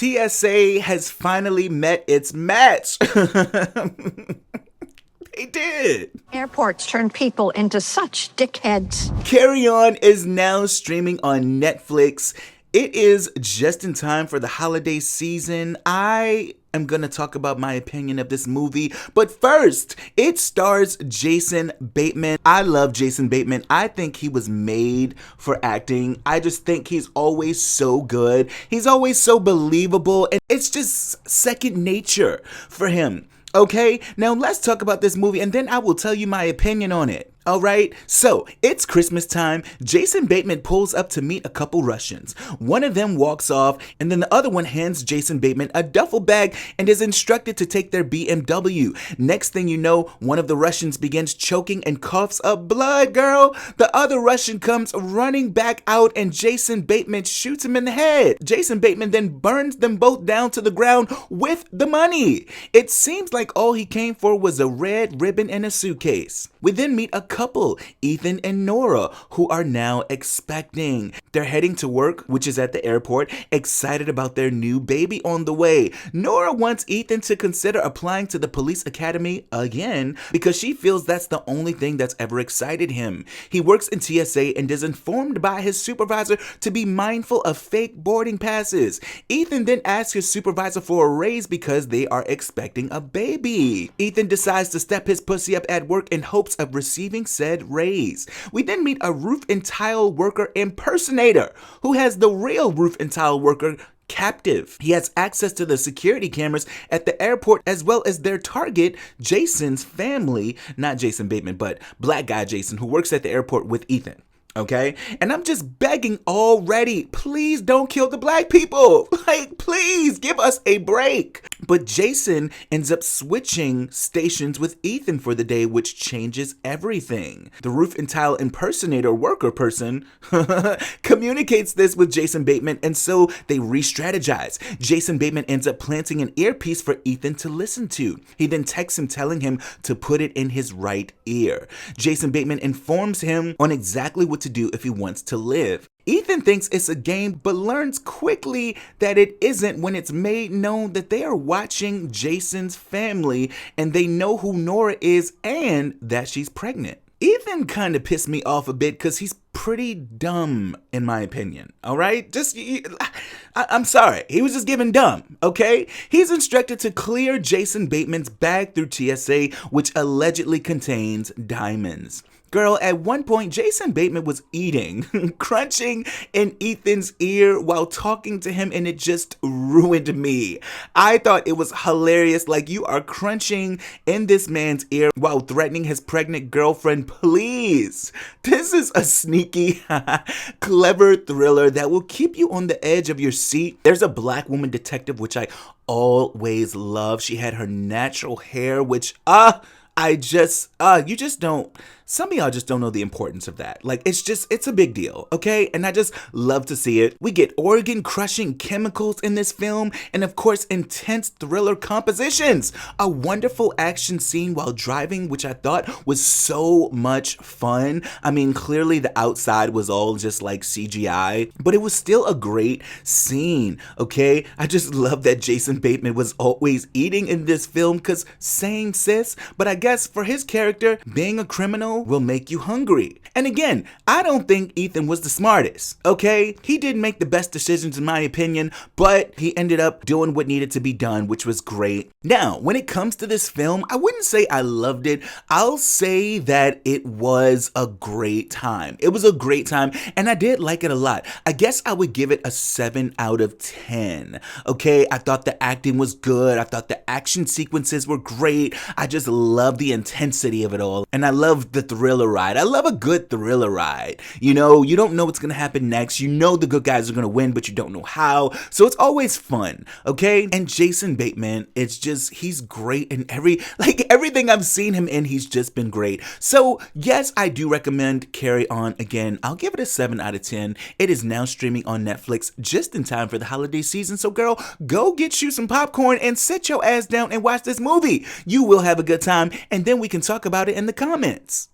TSA has finally met its match. They did. Airports turn people into such dickheads. Carry On is now streaming on Netflix. It is just in time for the holiday season. I am going to talk about my opinion of this movie. But first, it stars Jason Bateman. I love Jason Bateman. I think he was made for acting. I just think he's always so good. He's always so believable. And it's just second nature for him. Okay, now let's talk about this movie and then I will tell you my opinion on it. Alright, so it's Christmas time. Jason Bateman pulls up to meet a couple Russians. One of them walks off and then the other one hands Jason Bateman a duffel bag and is instructed to take their BMW. Next thing you know, one of the Russians begins choking and coughs up blood, girl. The other Russian comes running back out and Jason Bateman shoots him in the head. Jason Bateman then burns them both down to the ground with the money. It seems like all he came for was a red ribbon and a suitcase. We then meet a couple, Ethan and Nora, who are now expecting. They're heading to work, which is at the airport, excited about their new baby on the way. Nora wants Ethan to consider applying to the police academy again because she feels that's the only thing that's ever excited him. He works in TSA and is informed by his supervisor to be mindful of fake boarding passes. Ethan then asks his supervisor for a raise because they are expecting a baby. Ethan decides to step his pussy up at work in hopes of receiving said raise. We then meet a roof and tile worker impersonator who has the real roof and tile worker captive. He has access to the security cameras at the airport as well as their target, Jason's family, not Jason Bateman, but black guy Jason who works at the airport with Ethan. Okay? And I'm just begging already, please don't kill the black people. Like, please give us a break. But Jason ends up switching stations with Ethan for the day, which changes everything. The roof and tile impersonator worker person communicates this with Jason Bateman, and so they re-strategize. Jason Bateman ends up planting an earpiece for Ethan to listen to. He then texts him telling him to put it in his right ear. Jason Bateman informs him on exactly what to do if he wants to live. Ethan thinks it's a game, but learns quickly that it isn't when it's made known that they are watching Jason's family and they know who Nora is and that she's pregnant. Ethan kind of pissed me off a bit because he's pretty dumb, in my opinion. All right? I'm sorry. He was just given dumb, okay? He's instructed to clear Jason Bateman's bag through TSA, which allegedly contains diamonds. Girl, at one point, Jason Bateman was eating, crunching in Ethan's ear while talking to him, and it just ruined me. I thought it was hilarious, like you are crunching in this man's ear while threatening his pregnant girlfriend. Please. This is a sneaky, clever thriller that will keep you on the edge of your seat. There's a black woman detective, which I always love. She had her natural hair, which, you just don't, some of y'all just don't know the importance of that. Like, it's a big deal, okay? And I just love to see it. We get organ-crushing chemicals in this film, and of course, intense thriller compositions. A wonderful action scene while driving, which I thought was so much fun. I mean, clearly the outside was all just like CGI, but it was still a great scene, okay? I just love that Jason Bateman was always eating in this film, because same sis, but I guess for his character, being a criminal will make you hungry. And again, I don't think Ethan was the smartest, okay? He didn't make the best decisions in my opinion, but he ended up doing what needed to be done, which was great. Now, when it comes to this film, I wouldn't say I loved it. I'll say that it was a great time. It was a great time, and I did like it a lot. I guess I would give it a 7 out of 10, okay? I thought the acting was good. I thought the action sequences were great. I just love the intensity of it all, and I love the thriller ride. I love a good thriller ride. You know, you don't know what's gonna happen next. You know the good guys are gonna win, but you don't know how. So it's always fun, okay? And Jason Bateman, it's just, he's great in everything I've seen him in, he's just been great. So yes, I do recommend Carry On again. I'll give it a 7 out of 10. It is now streaming on Netflix just in time for the holiday season. So girl, go get you some popcorn and sit your ass down and watch this movie. You will have a good time, and then we can talk about it in the comments.